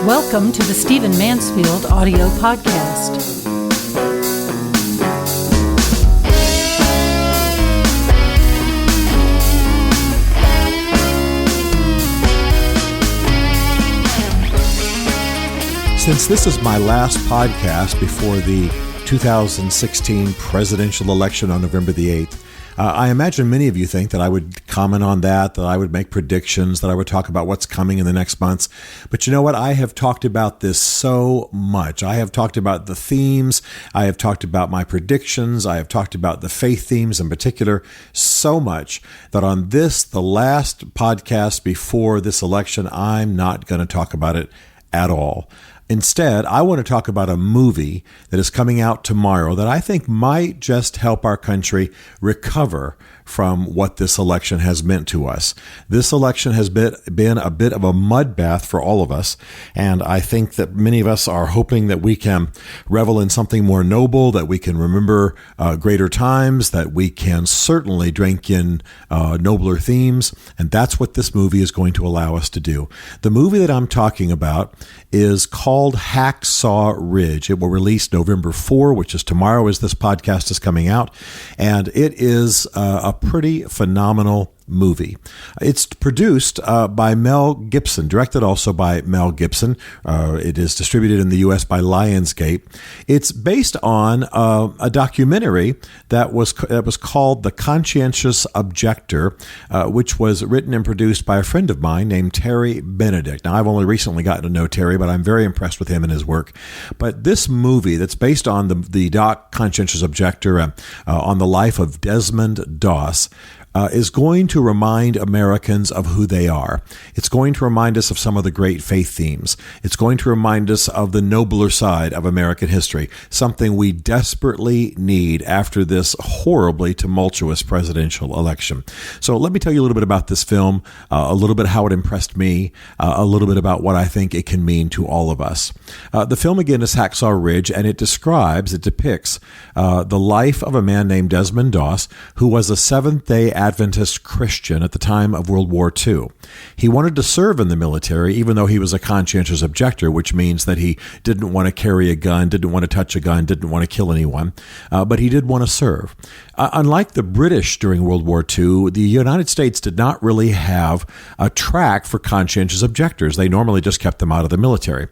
Welcome to the Stephen Mansfield audio podcast. Since this is my last podcast before the 2016 presidential election on November the 8th, I imagine many of you think that I would comment on that I would make predictions, that I would talk about what's coming in the next months. But you know what? I have talked about this so much. I have talked about the themes. I have talked about my predictions. I have talked about the faith themes in particular so much that on this, the last podcast before this election, I'm not going to talk about it at all. Instead, I want to talk about a movie that is coming out tomorrow that I think might just help our country recover from what this election has meant to us. This election has been a bit of a mud bath for all of us, and I think that many of us are hoping that we can revel in something more noble, that we can remember greater times, that we can certainly drink in nobler themes, and that's what this movie is going to allow us to do. The movie that I'm talking about is called Hacksaw Ridge. It will release November 4, which is tomorrow as this podcast is coming out, and it is a pretty phenomenal movie. It's produced by Mel Gibson, directed also by Mel Gibson. It is distributed in the U.S. by Lionsgate. It's based on a documentary that was called The Conscientious Objector, which was written and produced by a friend of mine named Terry Benedict. Now, I've only recently gotten to know Terry, but I'm very impressed with him and his work. But this movie that's based on the doc Conscientious Objector, on the life of Desmond Doss, is going to remind Americans of who they are. It's going to remind us of some of the great faith themes. It's going to remind us of the nobler side of American history, something we desperately need after this horribly tumultuous presidential election. So let me tell you a little bit about this film, a little bit how it impressed me, a little bit about what I think it can mean to all of us. The film, again, is Hacksaw Ridge, and it depicts the life of a man named Desmond Doss, who was a Seventh-day Adventist Christian at the time of World War II. He wanted to serve in the military, even though he was a conscientious objector, which means that he didn't want to carry a gun, didn't want to touch a gun, didn't want to kill anyone, but he did want to serve. Unlike the British during World War II, the United States did not really have a track for conscientious objectors. They normally just kept them out of the military.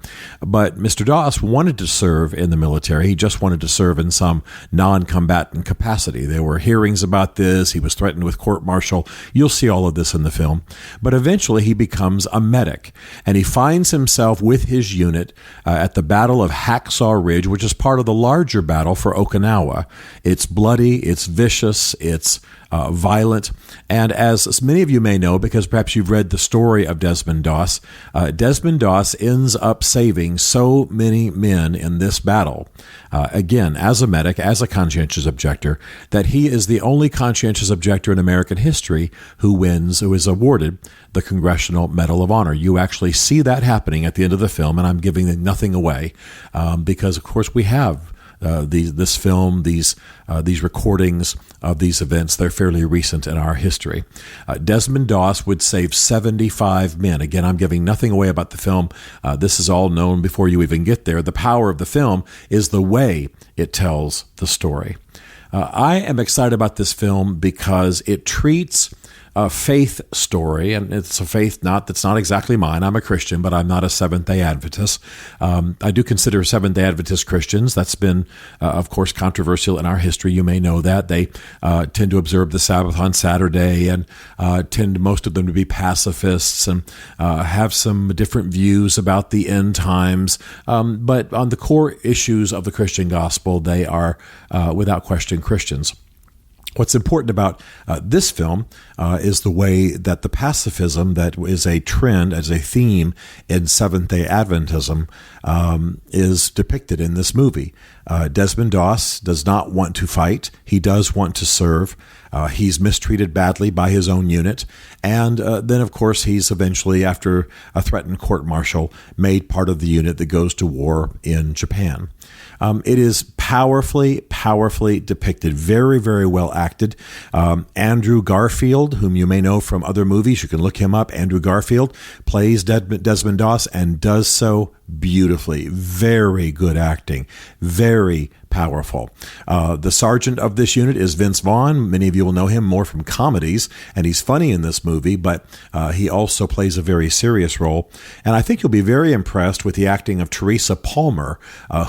But Mr. Doss wanted to serve in the military. He just wanted to serve in some non-combatant capacity. There were hearings about this. He was threatened with court-martial. You'll see all of this in the film. But eventually he becomes a medic, and he finds himself with his unit at the Battle of Hacksaw Ridge, which is part of the larger battle for Okinawa. It's bloody, it's vicious, it's violent, and as many of you may know, because perhaps you've read the story of Desmond Doss ends up saving so many men in this battle, again, as a medic, as a conscientious objector, that he is the only conscientious objector in American history who is awarded the Congressional Medal of Honor. You actually see that happening at the end of the film, and I'm giving nothing away, because, of course, we have this film, these recordings of these events. They're fairly recent in our history. Desmond Doss would save 75 men. Again, I'm giving nothing away about the film. This is all known before you even get there. The power of the film is the way it tells the story. I am excited about this film because it treats a faith story, and it's a faith that's not exactly mine. I'm a Christian, but I'm not a Seventh-day Adventist. I do consider Seventh-day Adventist Christians. That's been, of course, controversial in our history. You may know that. They tend to observe the Sabbath on Saturday and most of them to be pacifists and have some different views about the end times. But on the core issues of the Christian gospel, they are, without question, Christians. What's important about this film is the way that the pacifism that is a trend, as a theme in Seventh-day Adventism, is depicted in this movie. Desmond Doss does not want to fight. He does want to serve. He's mistreated badly by his own unit. And then, of course, he's eventually, after a threatened court-martial, made part of the unit that goes to war in Japan. It is powerfully depicted. Very, very well acted. Andrew Garfield, whom you may know from other movies, you can look him up. Andrew Garfield plays Desmond Doss and does so beautifully. Very good acting. Very powerful. The sergeant of this unit is Vince Vaughn. Many of you will know him more from comedies, and he's funny in this movie, but he also plays a very serious role. And I think you'll be very impressed with the acting of Teresa Palmer,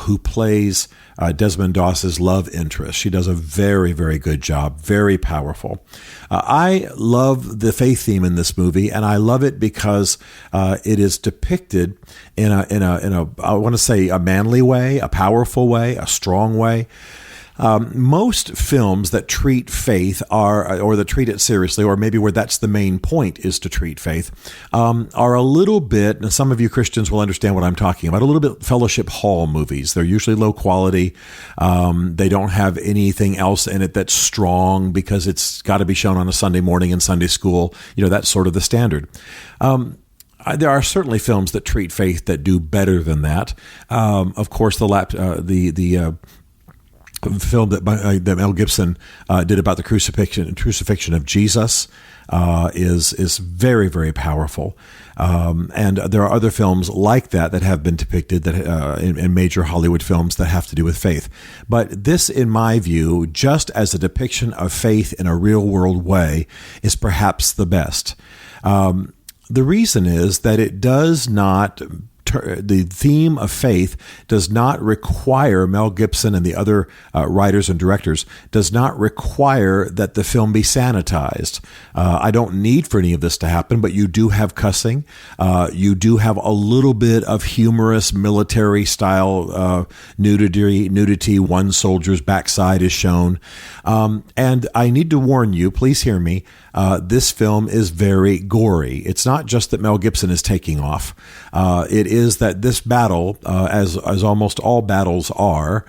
who plays Desmond Doss's love interest. She does a very, very good job. Very powerful. I love the faith theme in this movie, and I love it because it is depicted in a I want to say a manly way, a powerful way, a strong way. Most films that treat faith or that treat it seriously, or maybe where that's the main point is to treat faith, are a little bit, and some of you Christians will understand what I'm talking about, a little bit fellowship hall movies. They're usually low quality. They don't have anything else in it that's strong because it's got to be shown on a Sunday morning in Sunday school. That's sort of the standard. There are certainly films that treat faith that do better than that. Of course, the film that Mel Gibson did about the crucifixion of Jesus is very, very powerful. And there are other films like that have been depicted that in major Hollywood films that have to do with faith. But this, in my view, just as a depiction of faith in a real world way, is perhaps the best. The reason is that it does not, the theme of faith does not require, Mel Gibson and the other writers and directors, does not require that the film be sanitized. I don't need for any of this to happen, but you do have cussing. You do have a little bit of humorous military style nudity. One soldier's backside is shown. And I need to warn you, please hear me, this film is very gory. It's not just that Mel Gibson is taking off. It is that this battle, as almost all battles are,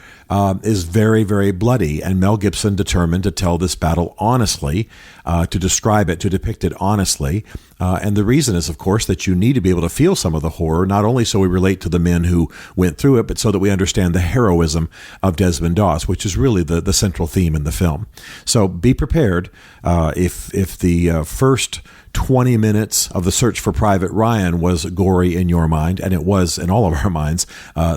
is very, very bloody. And Mel Gibson determined to tell this battle honestly, to describe it, to depict it honestly. And the reason is, of course, that you need to be able to feel some of the horror, not only so we relate to the men who went through it, but so that we understand the heroism of Desmond Doss, which is really the central theme in the film. So be prepared. If the first 20 minutes of The Search for Private Ryan was gory in your mind, and it was in all of our minds,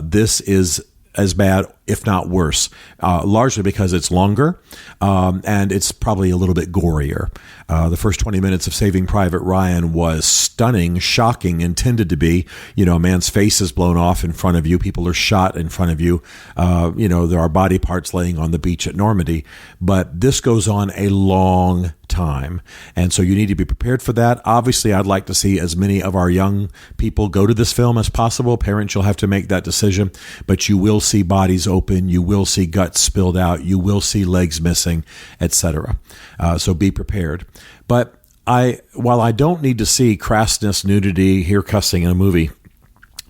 this is as bad, if not worse, largely because it's longer and it's probably a little bit gorier. The first 20 minutes of Saving Private Ryan was stunning, shocking, intended to be. A man's face is blown off in front of you. People are shot in front of you. There are body parts laying on the beach at Normandy. But this goes on a long time. And so you need to be prepared for that. Obviously, I'd like to see as many of our young people go to this film as possible. Parents, you'll have to make that decision. But you will see bodies open. You will see guts spilled out. You will see legs missing, etc. So be prepared. But while I don't need to see crassness, nudity, hear cussing in a movie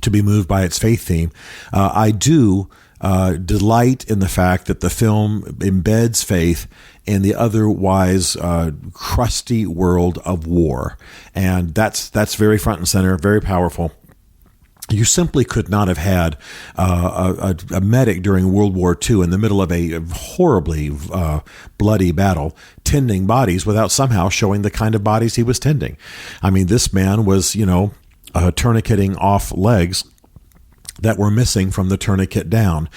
to be moved by its faith theme, I do delight in the fact that the film embeds faith in the otherwise crusty world of war. And that's very front and center, very powerful. You simply could not have had a medic during World War II in the middle of a horribly bloody battle tending bodies without somehow showing the kind of bodies he was tending. I mean, this man was, tourniqueting off legs that were missing from the tourniquet down.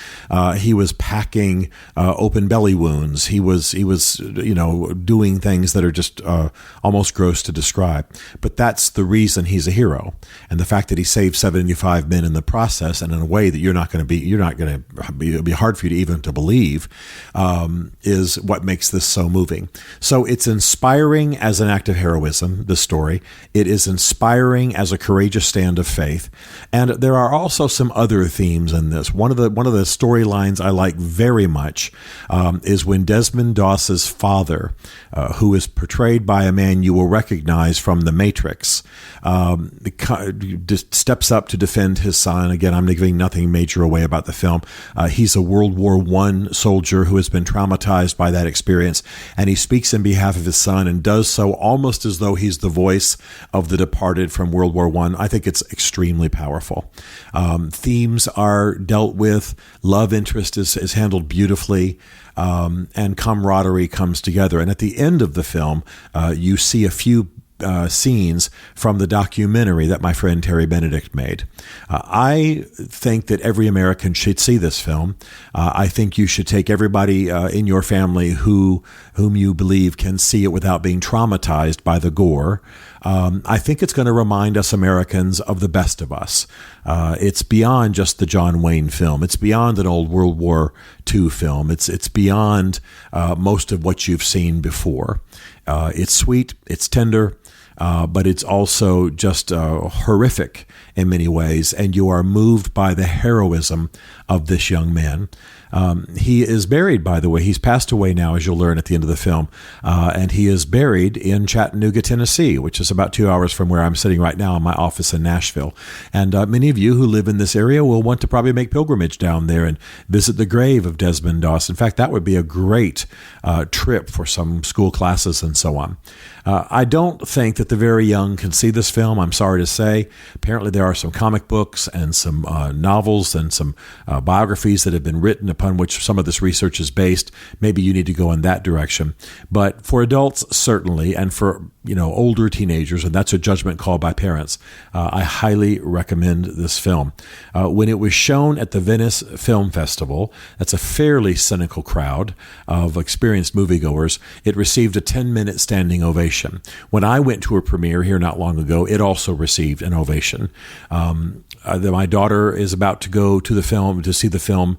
He was packing open belly wounds. He was doing things that are just almost gross to describe. But that's the reason he's a hero, and the fact that he saved 75 men in the process, and in a way that it'll be hard for you to even to believe, is what makes this so moving. So it's inspiring as an act of heroism. This story, it is inspiring as a courageous stand of faith, and there are also some other themes in this. One of the storylines I like very much is when Desmond Doss's father, who is portrayed by a man you will recognize from The Matrix, steps up to defend his son. Again, I'm giving nothing major away about the film. He's a World War I soldier who has been traumatized by that experience, and he speaks in behalf of his son and does so almost as though he's the voice of the departed from World War I. I think it's extremely powerful. themes are dealt with. Love interest is handled beautifully. And camaraderie comes together. And at the end of the film, you see a few scenes from the documentary that my friend Terry Benedict made. I think that every American should see this film. I think you should take everybody in your family whom you believe can see it without being traumatized by the gore. I think it's going to remind us Americans of the best of us. It's beyond just the John Wayne film. It's beyond an old World War II film. It's beyond most of what you've seen before. It's sweet, it's tender, but it's also just horrific in many ways, and you are moved by the heroism of this young man. He is buried, by the way. He's passed away now, as you'll learn at the end of the film, and he is buried in Chattanooga, Tennessee, which is about 2 hours from where I'm sitting right now in my office in Nashville. And many of you who live in this area will want to probably make pilgrimage down there and visit the grave of Desmond Doss. In fact, that would be a great trip for some school classes and so on. I don't think that the very young can see this film, I'm sorry to say. Apparently there are some comic books and some novels and some biographies that have been written upon which some of this research is based. Maybe you need to go in that direction. But for adults, certainly, and for older teenagers, and that's a judgment call by parents, I highly recommend this film. When it was shown at the Venice Film Festival, that's a fairly cynical crowd of experienced moviegoers, it received a 10-minute standing ovation. When I went to a premiere here not long ago, it also received an ovation. My daughter is about to go to see the film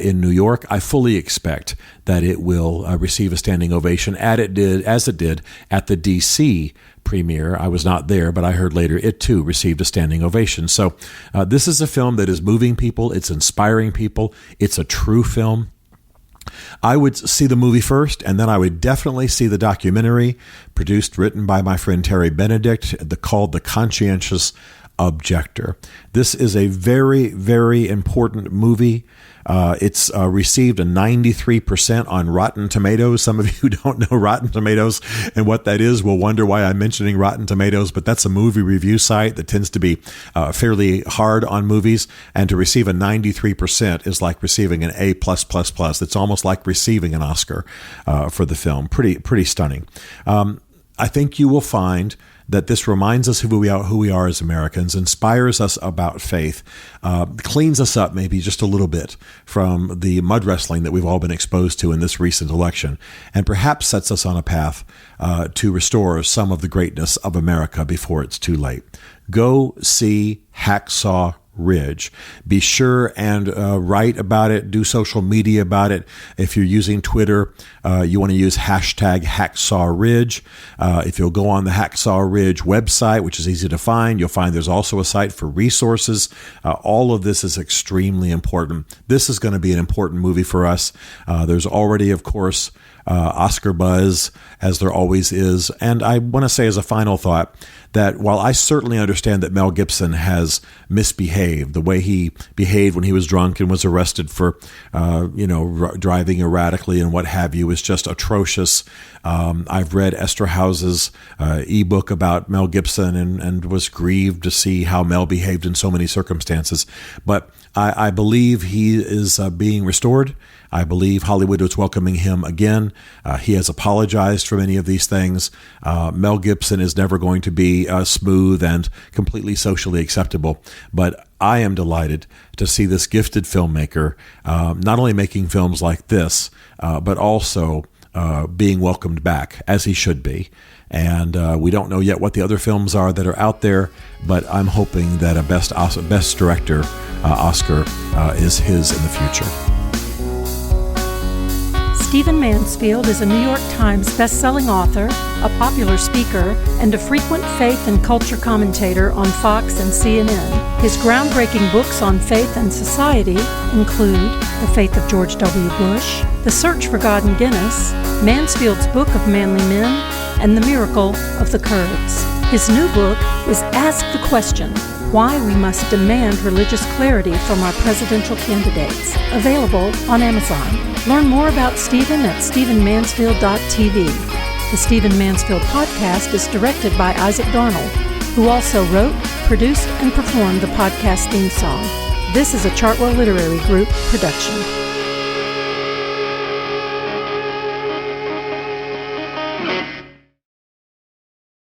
in New York. I fully expect that it will receive a standing ovation, as it did at the D.C. premiere. I was not there, but I heard later it too received a standing ovation. So this is a film that is moving people. It's inspiring people. It's a true film. I would see the movie first, and then I would definitely see the documentary written by my friend Terry Benedict, called The Conscientious Objector. This is a very, very important movie. It's received a 93% on Rotten Tomatoes. Some of you who don't know Rotten Tomatoes and what that is will wonder why I'm mentioning Rotten Tomatoes, but that's a movie review site that tends to be fairly hard on movies, and to receive a 93% is like receiving an A+++. It's almost like receiving an Oscar for the film. Pretty stunning. I think you will find that this reminds us who we are as Americans, inspires us about faith, cleans us up maybe just a little bit from the mud wrestling that we've all been exposed to in this recent election, and perhaps sets us on a path to restore some of the greatness of America before it's too late. Go see Hacksaw Ridge. Be sure and write about it, do social media about it. If you're using Twitter, you want to use hashtag Hacksaw Ridge. If you'll go on the Hacksaw Ridge website, which is easy to find, you'll find there's also a site for resources. All of this is extremely important. This is going to be an important movie for us. There's already, of course, Oscar buzz, as there always is. And I want to say as a final thought that while I certainly understand that Mel Gibson has misbehaved, the way he behaved when he was drunk and was arrested for, driving erratically and what have you is just atrocious. I've read Esther House's ebook about Mel Gibson and was grieved to see how Mel behaved in so many circumstances. But I believe he is being restored. I believe Hollywood is welcoming him again. He has apologized for many of these things. Mel Gibson is never going to be smooth and completely socially acceptable. But I am delighted to see this gifted filmmaker not only making films like this, but also being welcomed back, as he should be. And we don't know yet what the other films are that are out there, but I'm hoping that a Best Director Oscar is his in the future. Stephen Mansfield is a New York Times best-selling author, a popular speaker, and a frequent faith and culture commentator on Fox and CNN. His groundbreaking books on faith and society include The Faith of George W. Bush, The Search for God in Guinness, Mansfield's Book of Manly Men, and The Miracle of the Kurds. His new book is Ask the Question: Why We Must Demand Religious Clarity from Our Presidential Candidates, available on Amazon. Learn more about Stephen at stephenmansfield.tv. The Stephen Mansfield podcast is directed by Isaac Darnold, who also wrote, produced, and performed the podcast theme song. This is a Chartwell Literary Group production.